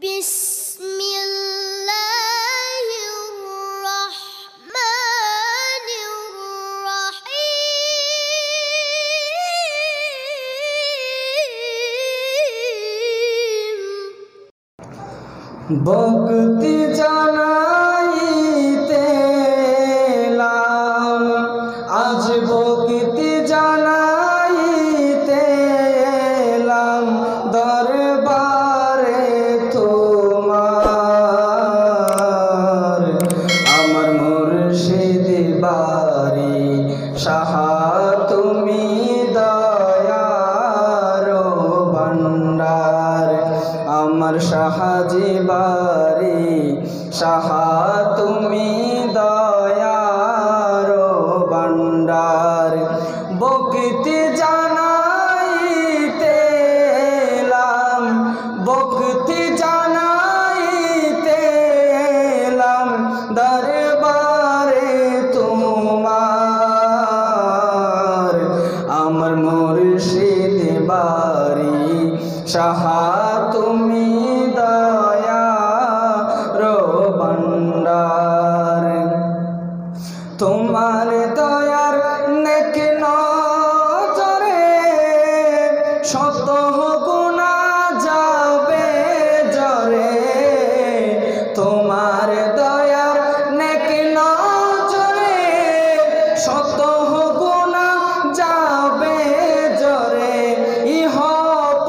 بسم الله الرحمن الرحيم ভক্তি জানাইতে এলাম, আজ ভক্তি জানাইতে এলাম দরবারে তোমার। আমার মুর্শিদ বাড়ি সাহা তুমি দয়ার ভান্ডার। আমার সাহাজি বাড়ি সাহা তুমি দয়ার ভান্ডার। ভক্তি জানাইতে এলাম, ভক্তি জানাইতে এলাম দরবারে তোমার। আমার মুর্শিদ বাড়ি সাহা তুমি দয়ার ভান্ডার। তোমার দয়ার নেক নজরে শত গুনাহ যাবে জরে। তোমার দয়ার নেক নজরে শত গুনাহ যাবে জরে। ইহ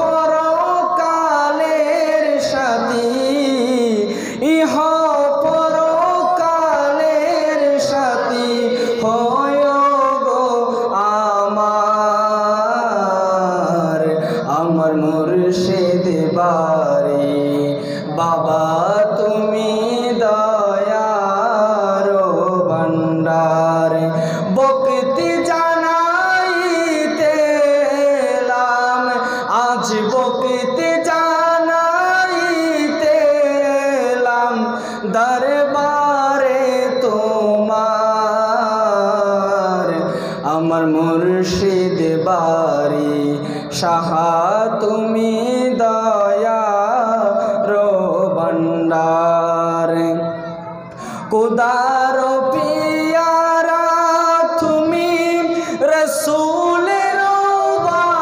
পরকালের সাথী, ইহ পরকালের সাথী হয় গো আমার। আমার মুর্শিদ বাড়ি বাবা তুমি দয়ার ভান্ডার। ভক্তি জানাইতে এলাম, আজ ভক্তি জানাইতে এলাম দরবারে তোমার। আমার মুর্শিদ বাড়ি সাহা তুমি দয়ার ভান্ডার। খোদার পিয়ারা তুমি, রসূলের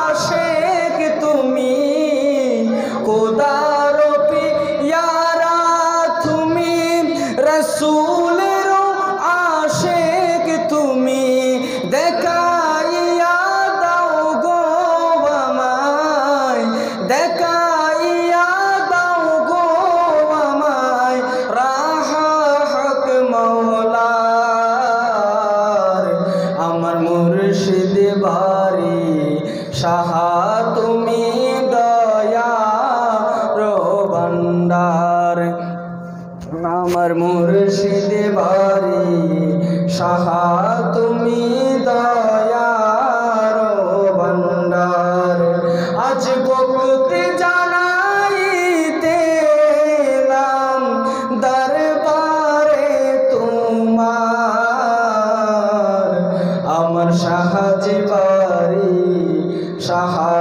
আশিক তুমি। খোদার পিয়ারা তুমি, রসূলের আশিক তুমি। দেখাইয়া দাও গো আমায়, দেখাইয়া দাও গো আমায় রাহা হক মওলার। আমার মুর্শিদ বাড়ি সাহা তুমি দয়ার ভান্ডার। আমার মুর্শিদ বাড়ি সাহা তুমি দয়ার ভান্ডার। আজ ভক্তি জানাইতে এলাম দরবারে তোমার। আমার সাহাজি বাড়ি সাহা